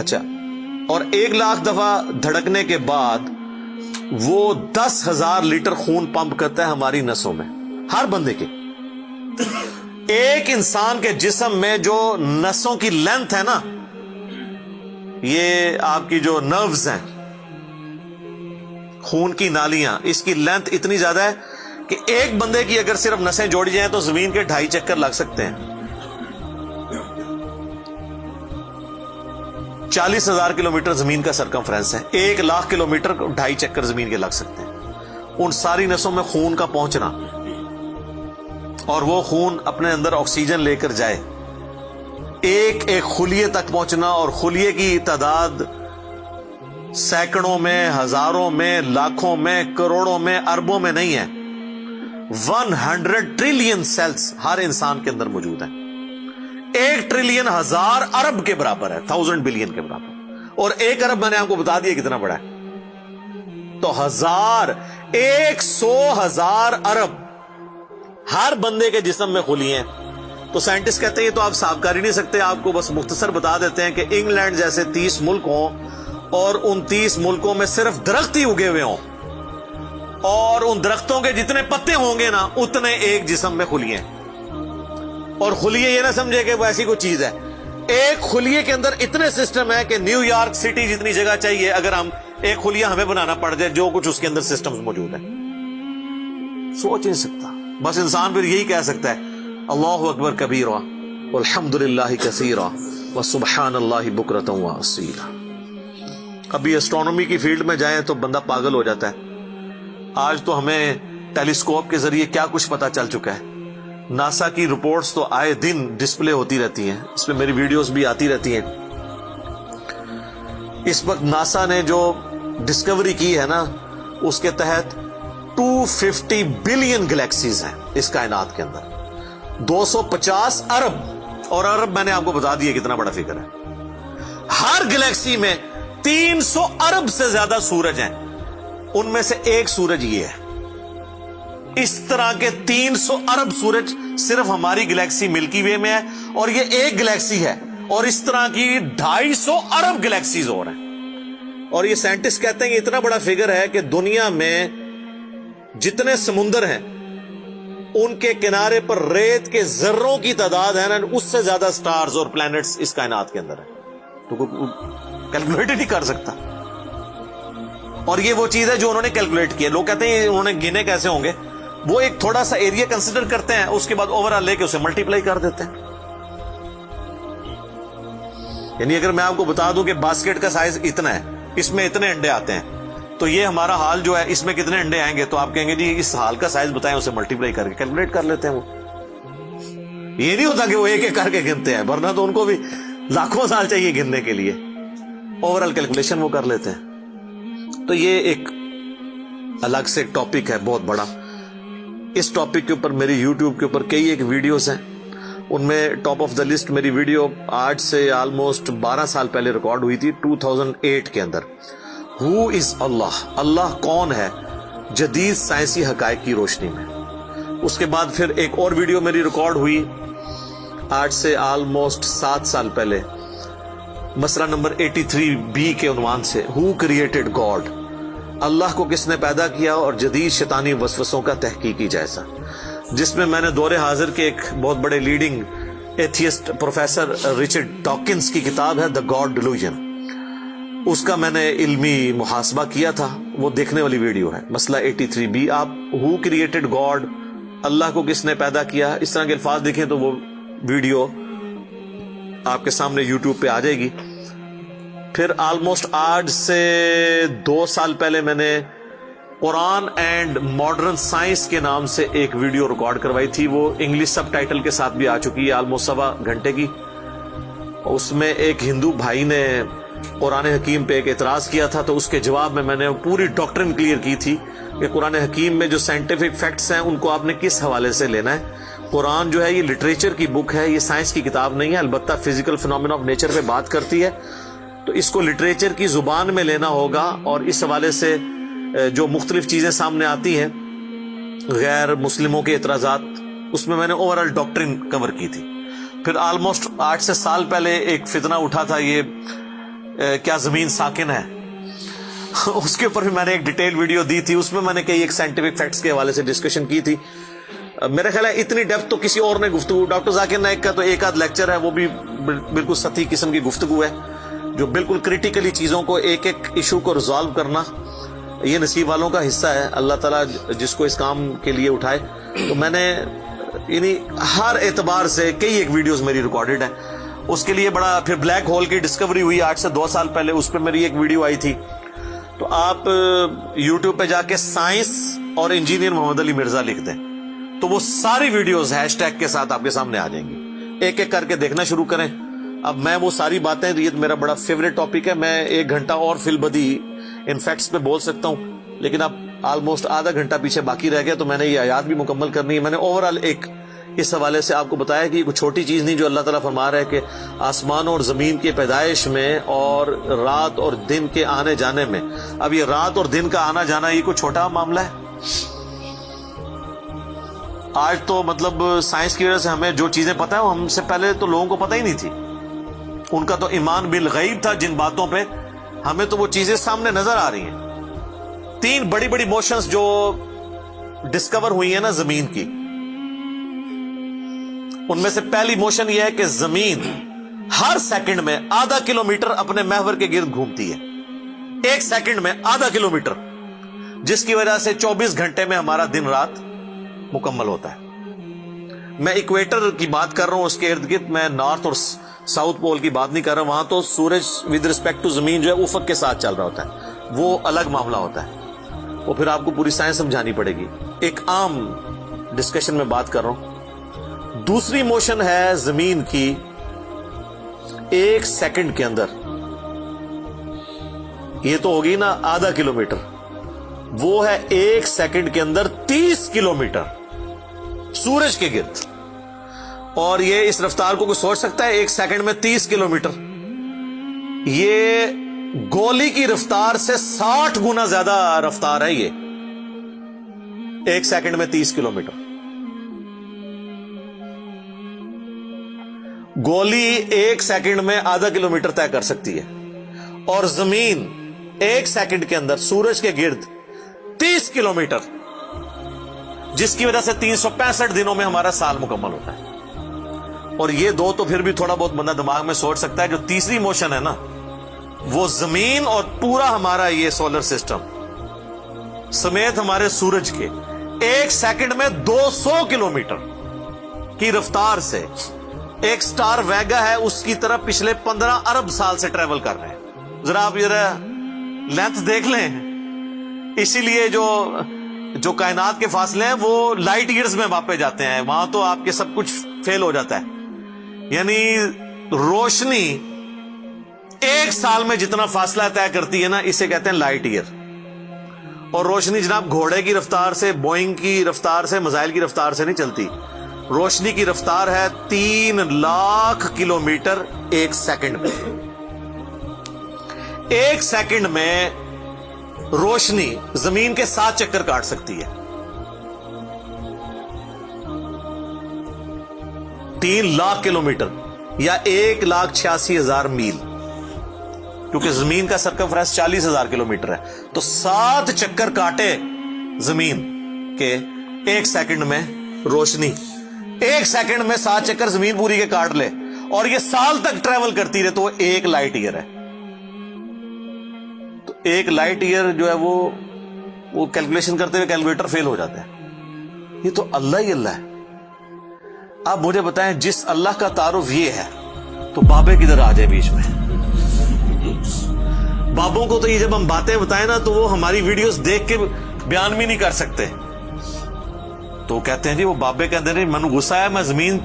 اچھا، اور 1,00,000 دفعہ دھڑکنے کے بعد وہ 10,000 لیٹر خون پمپ کرتا ہے ہماری نسوں میں، ہر بندے کے. ایک انسان کے جسم میں جو نسوں کی لینتھ ہے نا، یہ آپ کی جو نروز ہیں، خون کی نالیاں، اس کی لینتھ اتنی زیادہ ہے کہ ایک بندے کی اگر صرف نسیں جوڑی جائیں تو زمین کے 2.5 چکر لگ سکتے ہیں. 40,000 کلومیٹر زمین کا سرکمفرنس ہے، 1,00,000 کلومیٹر 2.5 چکر زمین کے لگ سکتے ہیں. ان ساری نسوں میں خون کا پہنچنا اور وہ خون اپنے اندر آکسیجن لے کر جائے، ایک ایک خلیے تک پہنچنا، اور خلیے کی تعداد سینکڑوں میں، ہزاروں میں، لاکھوں میں، کروڑوں میں، اربوں میں نہیں ہے. 100 ٹریلین سیلز ہر انسان کے اندر موجود ہیں. 1 ٹریلین 1000 ارب کے برابر ہے، 1000 بلین کے برابر. اور 1 ارب میں نے آپ کو بتا دیا کتنا بڑا ہے. تو 100,000 ارب ہر بندے کے جسم میں خلیے ہیں. تو سائنٹسٹ کہتے ہیں یہ تو آپ صاف کر ہی نہیں سکتے. آپ کو بس مختصر بتا دیتے ہیں کہ انگلینڈ جیسے 30 ملک ہوں اور ان 30 ملکوں میں صرف درخت ہی اگے ہوئے ہوں، اور ان درختوں کے جتنے پتے ہوں گے نا اتنے ایک جسم میں خلیے ہیں. اور خلیے یہ نہ سمجھے کہ وہ ایسی کوئی چیز ہے. ایک خلیے کے اندر اتنے سسٹم ہے کہ نیو یارک سٹی جتنی جگہ چاہیے اگر ہم ایک خلیہ ہمیں بنانا پڑ جائے، جو کچھ اس کے اندر سسٹم موجود ہے. سوچ نہیں سکتا. بس انسان پھر یہی کہہ سکتا ہے اللہ اکبر کبیرا والحمد للہ کثیرا وسبحان اللہ بکرۃ واصیلا. ابھی اسٹرانومی کی فیلڈ میں جائیں تو بندہ پاگل ہو جاتا ہے. آج تو ہمیں ٹیلیسکوپ کے ذریعے کیا کچھ پتا چل چکا ہے. ناسا کی رپورٹس تو آئے دن ڈسپلے ہوتی رہتی ہیں، اس میں میری ویڈیوز بھی آتی رہتی ہیں. اس وقت ناسا نے جو ڈسکوری کی ہے نا، اس کے تحت 250 بلین گلیکسیز ہیں اس کائنات کے اندر، 250 ارب. اور ارب میں نے آپ کو بتا دیا کتنا بڑا فگر ہے. ہر گلیکسی میں 300 ارب سے زیادہ سورج ہیں، ان میں سے ایک سورج یہ ہے. اس طرح کے 300 ارب سورج صرف ہماری گلیکسی ملکی وے میں ہے، اور یہ ایک گلیکسی ہے، اور اس طرح کی 250 ارب گلیکسیز اور ہیں. اور یہ سائنٹسٹ کہتے ہیں کہ اتنا بڑا فگر ہے کہ دنیا میں جتنے سمندر ہیں ان کے کنارے پر ریت کے ذروں کی تعداد ہے نا، اس سے زیادہ سٹارز اور پلانٹس اس کائنات کے اندر ہے. تو کوئی کیلکولیٹ ہی نہیں کر سکتا. اور یہ وہ چیز ہے جو انہوں نے کیلکولیٹ کی ہے. لوگ کہتے ہیں انہوں نے گنے کیسے ہوں گے. وہ ایک تھوڑا سا ایریا کنسیڈر کرتے ہیں، اس کے بعد اوور آل لے کے اسے ملٹیپلائی کر دیتے ہیں. یعنی اگر میں آپ کو بتا دوں کہ باسکٹ کا سائز اتنا ہے، اس میں اتنے انڈے آتے ہیں، تو یہ ہمارا حال جو ہے اس میں کتنے انڈے آئیں گے، تو آپ کہیں گے جی اس حال کا سائز بتائیں، اسے ملٹیپلائی کر کے کیلکولیٹ کر لیتے ہیں. وہ یہ نہیں ہوتا کہ وہ ایک ایک کر کے گنتے ہیں، ورنہ تو ان کو بھی لاکھوں سال چاہیے گننے کے لیے. اوور آل کیلکولیشن وہ کر لیتے ہیں. تو یہ ایک الگ سے ٹاپک ہے بہت بڑا. اس ٹاپک کے اوپر میری یوٹیوب کے اوپر کئی ایک ویڈیوز ہیں. ان میں ٹاپ آف دا لسٹ میری ویڈیو آج سے آلموسٹ 12 سال پہلے ریکارڈ ہوئی تھی، 2008 کے اندر. ہو از اللہ، اللہ کون ہے جدید سائنسی حقائق کی روشنی میں. اس کے بعد پھر ایک اور ویڈیو میری ریکارڈ ہوئی آج سے آلموسٹ 7 سال پہلے، مسئلہ نمبر 83B کے عنوان سے، ہو کریٹڈ گاڈ، اللہ کو کس نے پیدا کیا اور جدید شیطانی وسوسوں کا تحقیقی جائزہ، جس میں میں نے دور حاضر کے ایک بہت بڑے leading atheist professor Richard Dawkins کی کتاب ہے دا گاڈ ڈیلوژن، اس کا میں نے علمی محاسبہ کیا تھا. وہ دیکھنے والی ویڈیو ہے، مسئلہ 83B. آپ ہو کریٹڈ گاڈ، اللہ کو کس نے پیدا کیا، اس طرح کے الفاظ دیکھیں تو وہ ویڈیو آپ کے سامنے یوٹیوب پہ آ جائے گی. پھر آلموسٹ آج سے 2 سال پہلے میں نے قرآن اینڈ ماڈرن سائنس کے نام سے ایک ویڈیو ریکارڈ کروائی تھی. وہ انگلش سب ٹائٹل کے ساتھ بھی آ چکی ہے، آلموسٹ 1.25 گھنٹے کی. اس میں ایک ہندو بھائی نے قرآن حکیم پہ ایک اعتراض کیا تھا، تو اس کے جواب میں نے پوری ڈاکٹرن کلیئر کی تھی کہ قرآن حکیم میں جو سائنٹیفک فیکٹس ہیں ان کو آپ نے کس حوالے سے لینا ہے. قرآن جو ہے یہ لٹریچر کی بک ہے، یہ سائنس کی کتاب نہیں ہے. البتہ فزیکل فینومینا آف نیچر پہ بات کرتی ہے، تو اس کو لٹریچر کی زبان میں لینا ہوگا. اور اس حوالے سے جو مختلف چیزیں سامنے آتی ہیں، غیر مسلموں کے اعتراضات، اس میں نے اوور آل ڈاکٹرن کور کی تھی. پھر آلموسٹ 8 سے سال پہلے ایک فتنہ اٹھا تھا، یہ کیا زمین ساکن ہے، اس کے اوپر بھی میں نے ایک ڈیٹیل ویڈیو دی تھی. اس میں میں نے کئی ایک سائنٹیفک فیکٹس کے حوالے سے ڈسکشن کی تھی. میرا خیال ہے اتنی ڈیپتھ تو کسی اور نے گفتگو، ڈاکٹر ذاکر نائک کا تو ایک آدھ لیکچر ہے، وہ بھی بالکل سطحی قسم کی گفتگو ہے، جو بالکل کریٹیکلی چیزوں کو ایک ایک ایشو کو ریزالو کرنا یہ نصیب والوں کا حصہ ہے. اللہ تعالیٰ جس کو اس کام کے لیے اٹھائے. تو میں نے یعنی ہر اعتبار سے کئی ایک ویڈیوز میری ریکارڈڈ ہیں. اس کے لیے بڑا پھر بلیک ہول کی ڈسکوری ہوئی آج سے 2 سال پہلے، اس پہ میری ایک ویڈیو آئی تھی. تو آپ یوٹیوب پہ جا کے سائنس اور انجینئر محمد علی مرزا لکھ دیں تو وہ ساری ویڈیوز ہیش ٹیگ کے ساتھ آپ کے سامنے آ جائیں گی. ایک ایک کر کے دیکھنا شروع کریں. اب میں وہ ساری باتیں، یہ میرا بڑا فیوریٹ ٹاپک ہے، میں 1 گھنٹہ اور فی البدی ان فیکٹس پہ بول سکتا ہوں، لیکن اب آلموسٹ آدھا گھنٹہ پیچھے باقی رہ گیا، تو میں نے یہ آیات بھی مکمل کرنی ہے. میں نے اوور آل ایک اس حوالے سے آپ کو بتایا کہ یہ کوئی چھوٹی چیز نہیں جو اللہ تعالیٰ فرما رہا ہے کہ آسمانوں اور زمین کی پیدائش میں اور رات اور دن کے آنے جانے میں. اب یہ رات اور دن کا آنا جانا یہ کوئی چھوٹا معاملہ ہے؟ آج تو مطلب سائنس کی وجہ سے ہمیں جو چیزیں پتہ ہیں وہ ہم سے پہلے تو لوگوں کو پتہ ہی نہیں تھی. ان کا تو ایمان بالغیب تھا جن باتوں پہ، ہمیں تو وہ چیزیں سامنے نظر آ رہی ہیں. 3 بڑی بڑی موشنز جو ڈسکور ہوئی ہیں نا زمین کی، ان میں سے پہلی موشن یہ ہے کہ زمین ہر سیکنڈ میں آدھا کلومیٹر اپنے محور کے گرد گھومتی ہے. 1 سیکنڈ میں آدھا کلومیٹر، جس کی وجہ سے 24 گھنٹے میں ہمارا دن رات مکمل ہوتا ہے. میں ایکویٹر کی بات کر رہا ہوں، اس کے ارد گرد، میں نارتھ اور ساؤتھ پول کی بات نہیں کر رہا. وہاں تو سورج ود ریسپیکٹ ٹو زمین جو ہے افق کے ساتھ چل رہا ہوتا ہے، وہ الگ معاملہ ہوتا ہے، وہ پھر آپ کو پوری سائنس سمجھانی پڑے گی. ایک عام ڈسکشن میں بات کر رہا ہوں. دوسری موشن ہے زمین کی 1 سیکنڈ کے اندر، یہ تو ہوگی نا آدھا کلومیٹر، وہ ہے 1 سیکنڈ کے اندر 30 کلومیٹر سورج کے گرد. اور یہ اس رفتار کو کوئی سوچ سکتا ہے؟ 1 سیکنڈ میں 30 کلومیٹر، یہ گولی کی رفتار سے 60 گنا زیادہ رفتار ہے. یہ 1 سیکنڈ میں 30 کلومیٹر. گولی 1 سیکنڈ میں آدھا کلومیٹر طے کر سکتی ہے، اور زمین 1 سیکنڈ کے اندر سورج کے گرد 30 کلومیٹر، جس کی وجہ سے 365 دنوں میں ہمارا سال مکمل ہوتا ہے. اور یہ 2 تو پھر بھی تھوڑا بہت بندہ دماغ میں سوچ سکتا ہے. جو تیسری موشن ہے نا، وہ زمین اور پورا ہمارا یہ سولر سسٹم سمیت ہمارے سورج کے 1 سیکنڈ میں 200 کلومیٹر کی رفتار سے ایک سٹار ویگا ہے اس کی طرف پچھلے 15 ارب سال سے ٹریول کر رہے ہیں. ذرا آپ لینتھ دیکھ لیں. اسی لیے جو کائنات کے فاصلے ہیں وہ لائٹ ایئرز میں ماپے جاتے ہیں. وہاں تو آپ کے سب کچھ فیل ہو جاتا ہے. یعنی روشنی 1 سال میں جتنا فاصلہ طے کرتی ہے نا، اسے کہتے ہیں لائٹ ایئر. اور روشنی جناب گھوڑے کی رفتار سے، بوئنگ کی رفتار سے، میزائل کی رفتار سے نہیں چلتی. روشنی کی رفتار ہے 3 لاکھ کلومیٹر 1 سیکنڈ میں. 1 سیکنڈ میں روشنی زمین کے 7 چکر کاٹ سکتی ہے. 3 لاکھ کلومیٹر یا 1,86,000 میل، کیونکہ زمین کا سرکمفرنس 40,000 کلومیٹر ہے. تو 7 چکر کاٹے زمین کے 1 سیکنڈ میں روشنی، 1 سیکنڈ میں 7 چکر زمین پوری کے کاٹ لے، اور یہ سال تک ٹریول کرتی رہے، تو وہ 1 لائٹ ایئر ہے. تو 1 لائٹ ایئر جو ہے وہ کیلکولیشن کرتے ہوئے کیلکولیٹر فیل ہو جاتا ہے. یہ تو اللہ ہی اللہ ہے. اب مجھے بتائیں، جس اللہ کا تعارف یہ ہے تو بابے کدھر آ جائے بیچ میں؟ بابوں کو تو یہ جب ہم باتیں بتائیں نا تو وہ ہماری ویڈیوز دیکھ کے بیان بھی نہیں کر سکتے. تو کہتے ہیں جی وہ بابے کہتے ہیں منو غصہ ہے، میں زمین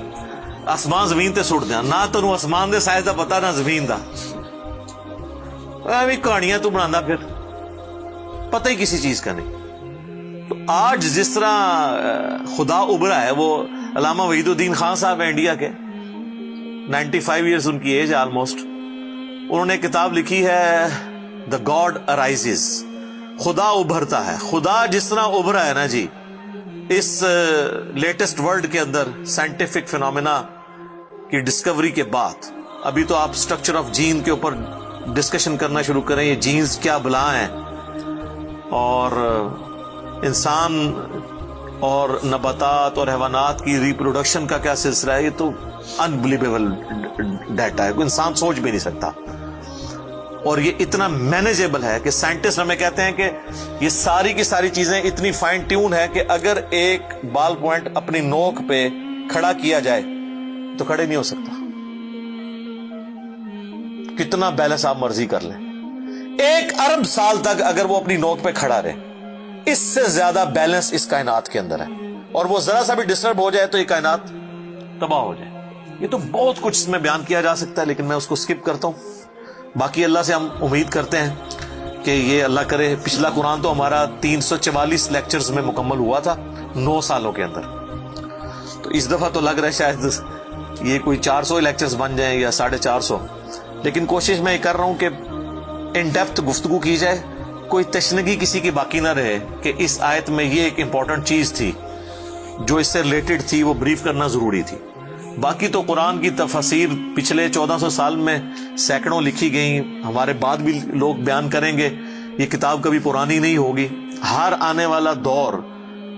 آسمان زمین تے سٹ دیا، نہ تینوں آسمان دے سائز دا پتا نہ زمین دا. ایویں کہانیاں تو بنانا، پھر پتہ ہی کسی چیز کا نہیں. تو آج جس طرح خدا ابھرا ہے، وہ علامہ وحید الدین خان صاحب ہیں انڈیا کے، 95 ایئرز ان کی ایج ہے آلموسٹ. انہوں نے ایک کتاب لکھی ہے دا گاڈ ارائزز، خدا ابھرتا ہے. خدا جس طرح ابھرا ہے نا جی اس لیٹسٹ ورلڈ کے اندر سائنٹیفک فینومینا کی ڈسکوری کے بعد، ابھی تو آپ سٹرکچر آف جین کے اوپر ڈسکشن کرنا شروع کریں یہ جینز کیا بلا ہیں اور انسان اور نباتات اور حیوانات کی ریپروڈکشن کا کیا سلسلہ ہے، یہ تو انبلیویبل ڈیٹا ہے، کوئی انسان سوچ بھی نہیں سکتا. اور یہ اتنا مینیجیبل ہے کہ سائنٹسٹ ہمیں کہتے ہیں کہ یہ ساری کی ساری چیزیں اتنی فائن ٹیون ہے کہ اگر ایک بال پوائنٹ اپنی نوک پہ کھڑا کیا جائے تو کھڑے نہیں ہو سکتا، کتنا بیلنس آپ مرضی کر لیں. 1 ارب سال تک اگر وہ اپنی نوک پہ کھڑا رہے، اس سے زیادہ بیلنس اس کائنات کے اندر ہے، اور وہ ذرا سا بھی ڈسٹرب ہو جائے تو یہ کائنات تباہ ہو جائے. یہ تو بہت کچھ اس میں بیان کیا جا سکتا ہے لیکن میں اس کو سکپ کرتا ہوں. باقی اللہ سے ہم امید کرتے ہیں کہ یہ اللہ کرے. پچھلا قرآن تو ہمارا 344 لیکچرز میں مکمل ہوا تھا 9 سالوں کے اندر، تو اس دفعہ تو لگ رہا ہے شاید یہ کوئی 400 لیکچرز بن جائیں یا 450. لیکن کوشش میں یہ کر رہا ہوں کہ ان ڈیپتھ گفتگو کی جائے، کوئی تشنگی کسی کی باقی نہ رہے کہ اس آیت میں یہ ایک امپورٹنٹ چیز تھی جو اس سے ریلیٹڈ تھی، وہ بریف کرنا ضروری تھی. باقی تو قرآن کی تفاسیر پچھلے 1400 سال میں سینکڑوں لکھی گئیں، ہمارے بعد بھی لوگ بیان کریں گے. یہ کتاب کبھی پرانی نہیں ہوگی. ہر آنے والا دور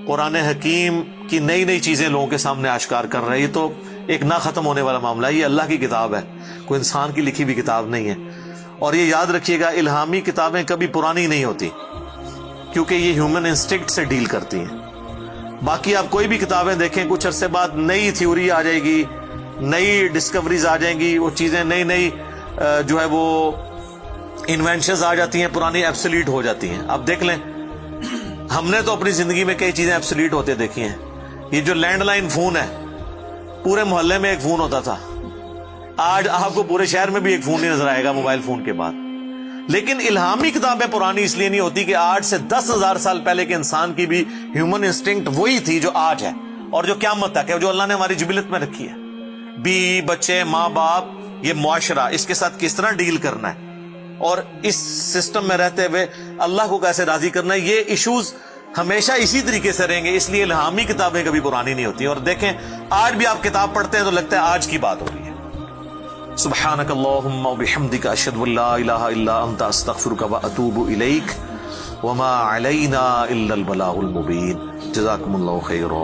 قرآن حکیم کی نئی نئی چیزیں لوگوں کے سامنے آشکار کر رہا ہے. یہ تو ایک نہ ختم ہونے والا معاملہ ہے. یہ اللہ کی کتاب ہے، کوئی انسان کی لکھی ہوئی کتاب نہیں ہے. اور یہ یاد رکھیے گا، الہامی کتابیں کبھی پرانی نہیں ہوتی کیونکہ یہ ہیومن انسٹنکٹ سے ڈیل کرتی ہیں. باقی آپ کوئی بھی کتابیں دیکھیں، کچھ عرصے بعد نئی تھیوری آ جائے گی، نئی ڈسکوریز آ جائیں گی، وہ چیزیں نئی نئی جو ہے وہ انوینشنز آ جاتی ہیں، پرانی ایبسلیٹ ہو جاتی ہیں. آپ دیکھ لیں، ہم نے تو اپنی زندگی میں کئی چیزیں ایبسلیٹ ہوتے دیکھی ہیں. یہ جو لینڈ لائن فون ہے، پورے محلے میں ایک فون ہوتا تھا، آج آپ کو پورے شہر میں بھی ایک فون نہیں نظر آئے گا موبائل فون کے بعد. لیکن الہامی کتابیں پرانی اس لیے نہیں ہوتی کہ آج سے 10,000 سال پہلے کے انسان کی بھی ہیومن انسٹنکٹ وہی تھی جو آج ہے اور جو قیامت تک ہے، جو اللہ نے ہماری جبلت میں رکھی ہے. بیوی بچے ماں باپ، یہ معاشرہ، اس کے ساتھ کس طرح ڈیل کرنا ہے اور اس سسٹم میں رہتے ہوئے اللہ کو کیسے راضی کرنا ہے، یہ ایشوز ہمیشہ اسی طریقے سے رہیں گے. اس لیے الہامی کتابیں کبھی پرانی نہیں ہوتی. اور دیکھیں، آج بھی آپ کتاب پڑھتے ہیں تو لگتا ہے آج کی بات ہو رہی ہے. سبحانک اللہم وبحمدک، اشہد ان لا الہ الا انت، استغفرک واتوب الیک، وما علینا الا البلاغ المبین. جزاکم اللہ خیرا.